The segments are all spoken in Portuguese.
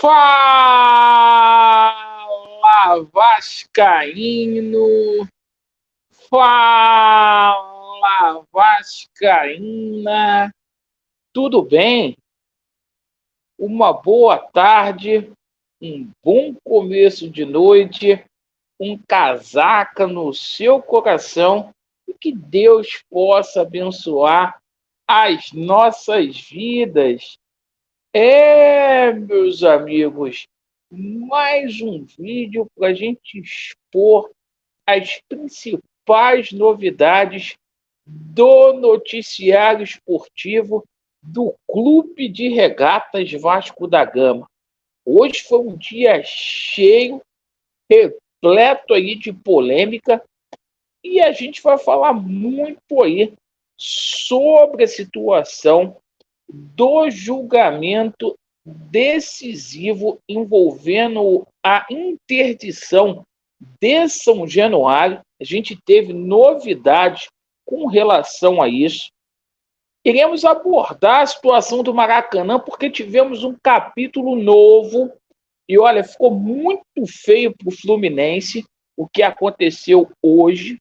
Fala, Vascaíno! Fala, Vascaína! Tudo bem? Uma boa tarde, um bom começo de noite, um casaca no seu coração e que Deus possa abençoar as nossas vidas. Meus amigos, mais um vídeo para a gente expor as principais novidades do noticiário esportivo do Clube de Regatas Vasco da Gama. Hoje foi um dia cheio, repleto aí de polêmica, e a gente vai falar muito aí sobre a situação do julgamento decisivo envolvendo a interdição de São Januário. A gente teve novidades com relação a isso. Iremos abordar a situação do Maracanã, porque tivemos um capítulo novo e, olha, ficou muito feio para o Fluminense o que aconteceu hoje.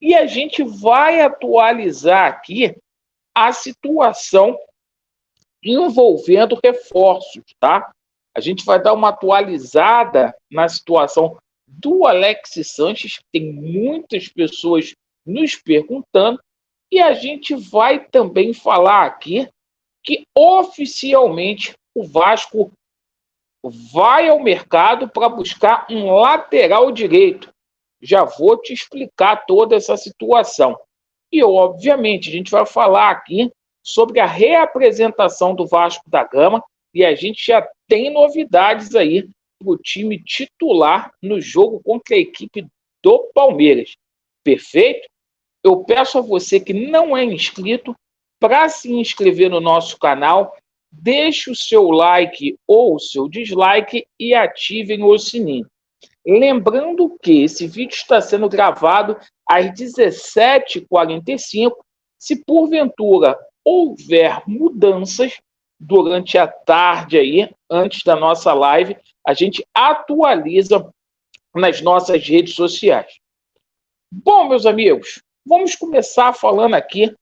E a gente vai atualizar aqui a situação envolvendo reforços, tá? A gente vai dar uma atualizada na situação do Alexis Sanches, que tem muitas pessoas nos perguntando, e a gente vai também falar aqui que oficialmente o Vasco vai ao mercado para buscar um lateral direito. Já vou te explicar toda essa situação. E, obviamente, a gente vai falar aqui sobre a reapresentação do Vasco da Gama, e a gente já tem novidades aí para o time titular no jogo contra a equipe do Palmeiras. Perfeito? Eu peço a você que não é inscrito para se inscrever no nosso canal, deixe o seu like ou o seu dislike e ativem o sininho. Lembrando que esse vídeo está sendo gravado às 17h45. Se porventura houver mudanças durante a tarde aí, antes da nossa live, a gente atualiza nas nossas redes sociais. Bom, meus amigos, vamos começar falando aqui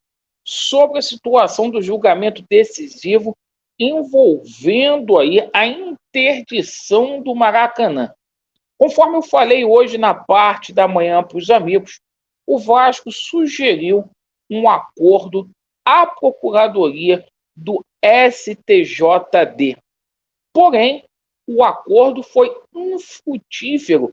sobre a situação do julgamento decisivo envolvendo aí a interdição do Maracanã. Conforme eu falei hoje na parte da manhã para os amigos, o Vasco sugeriu um acordo à Procuradoria do STJD. Porém, o acordo foi infrutífero,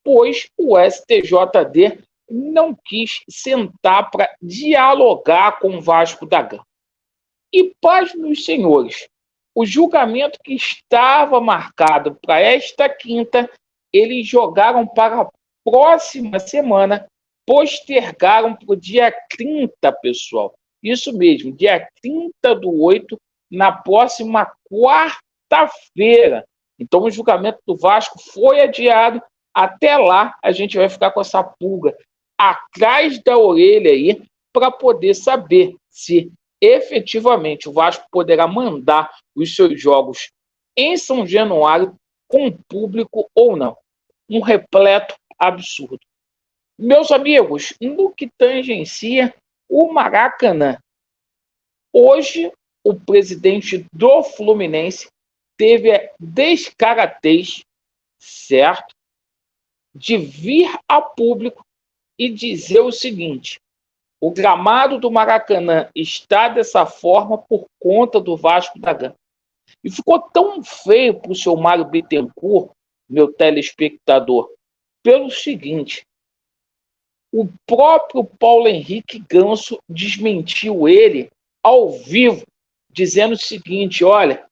pois o STJD não quis sentar para dialogar com o Vasco da Gama. E, paz meus senhores, o julgamento que estava marcado para esta quinta, eles jogaram para a próxima semana, postergaram para o dia 30, pessoal. Isso mesmo, dia 30/8, na próxima quarta-feira. Então, o julgamento do Vasco foi adiado. Até lá, a gente vai ficar com essa pulga atrás da orelha aí para poder saber se efetivamente o Vasco poderá mandar os seus jogos em São Januário com público ou não. Um repleto absurdo. Meus amigos, no que tangencia o Maracanã, hoje o presidente do Fluminense teve a descaratez, certo, de vir a público e dizer o seguinte: o gramado do Maracanã está dessa forma por conta do Vasco da Gama. E ficou tão feio para o seu Mário Bittencourt, meu telespectador, pelo seguinte: o próprio Paulo Henrique Ganso desmentiu ele ao vivo, dizendo o seguinte: olha,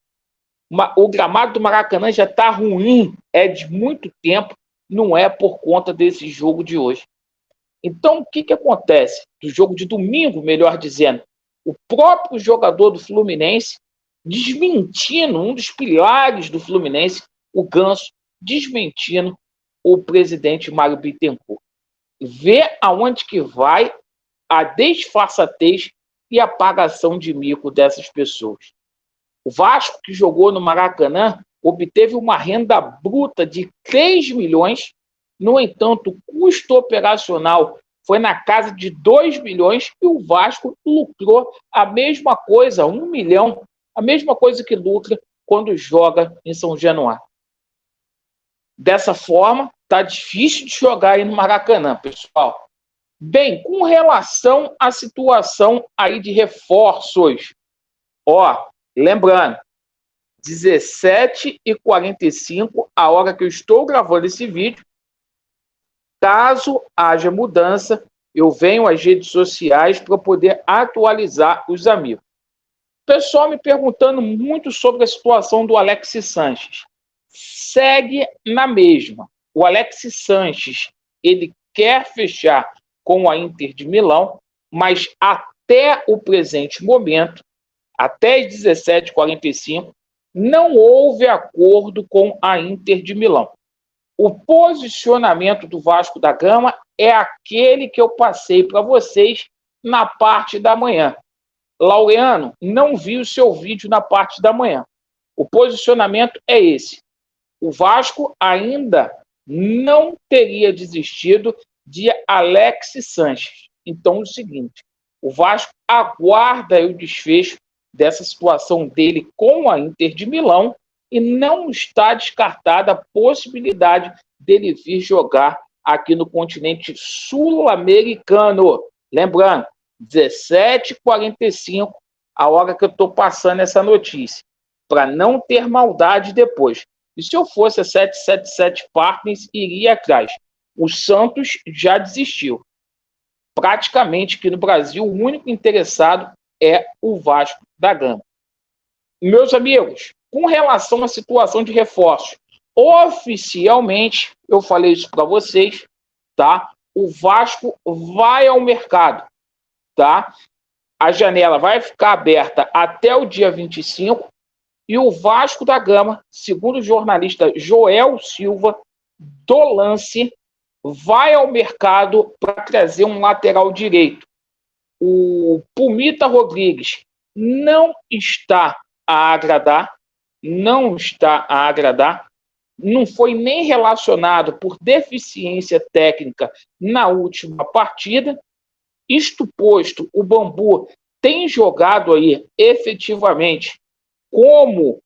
o gramado do Maracanã já está ruim, é de muito tempo, não é por conta desse jogo de hoje. Então, o que acontece? Do jogo de domingo, melhor dizendo, o próprio jogador do Fluminense desmentindo, um dos pilares do Fluminense, o Ganso, desmentindo o presidente Mário Bittencourt. Vê aonde que vai a disfarçatez e a pagação de mico dessas pessoas. O Vasco, que jogou no Maracanã, obteve uma renda bruta de 3 milhões. No entanto, o custo operacional foi na casa de 2 milhões e o Vasco lucrou a mesma coisa, 1 milhão, a mesma coisa que lucra quando joga em São Januário. Dessa forma, tá difícil de jogar aí no Maracanã, pessoal. Bem, com relação à situação aí de reforços, lembrando, 17h45, a hora que eu estou gravando esse vídeo. Caso haja mudança, eu venho às redes sociais para poder atualizar os amigos. Pessoal me perguntando muito sobre a situação do Alexis Sanches. Segue na mesma. O Alexis Sanches, ele quer fechar com a Inter de Milão, mas até o presente momento, até as 17h45, não houve acordo com a Inter de Milão. O posicionamento do Vasco da Gama é aquele que eu passei para vocês na parte da manhã. Laureano, não vi o seu vídeo na parte da manhã. O posicionamento é esse. O Vasco ainda não teria desistido de Alexis Sanches. Então, é o seguinte, o Vasco aguarda o desfecho dessa situação dele com a Inter de Milão e não está descartada a possibilidade dele vir jogar aqui no continente sul-americano. Lembrando, 17h45, a hora que eu estou passando essa notícia, para não ter maldade depois. E se eu fosse a 777 Partners, iria atrás. O Santos já desistiu. Praticamente aqui no Brasil, o único interessado é o Vasco da Gama. Meus amigos, com relação à situação de reforços, oficialmente, eu falei isso para vocês, tá? O Vasco vai ao mercado, tá? A janela vai ficar aberta até o dia 25 e o Vasco da Gama, segundo o jornalista Joel Silva, do Lance, vai ao mercado para trazer um lateral direito. O Pumita Rodrigues não está a agradar, não foi nem relacionado por deficiência técnica na última partida. Isto posto, o Bambu tem jogado aí efetivamente como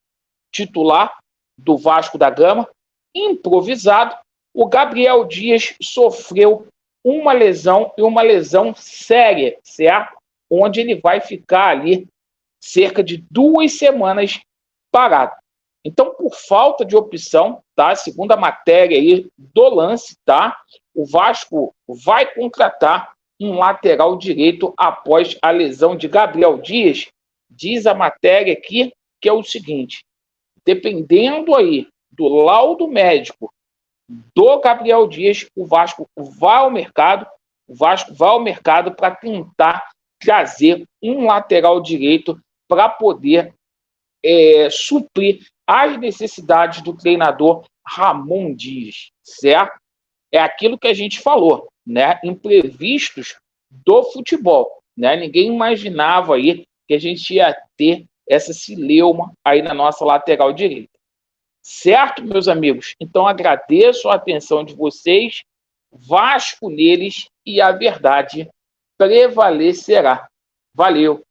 titular do Vasco da Gama, improvisado. O Gabriel Dias sofreu uma lesão e uma lesão séria, certo? Onde ele vai ficar ali cerca de 2 semanas parado. Então, por falta de opção, tá? Segundo a matéria aí do Lance, tá? O Vasco vai contratar um lateral direito após a lesão de Gabriel Dias. Diz a matéria aqui que é o seguinte: dependendo aí do laudo médico do Gabriel Dias, o Vasco vai ao mercado, para tentar trazer um lateral direito para poder suprir as necessidades do treinador Ramon Dias, certo? É aquilo que a gente falou, né? Imprevistos do futebol, né? Ninguém imaginava aí que a gente ia ter essa celeuma aí na nossa lateral direita. Certo, meus amigos? Então agradeço a atenção de vocês, Vasco neles e a verdade prevalecerá. Valeu!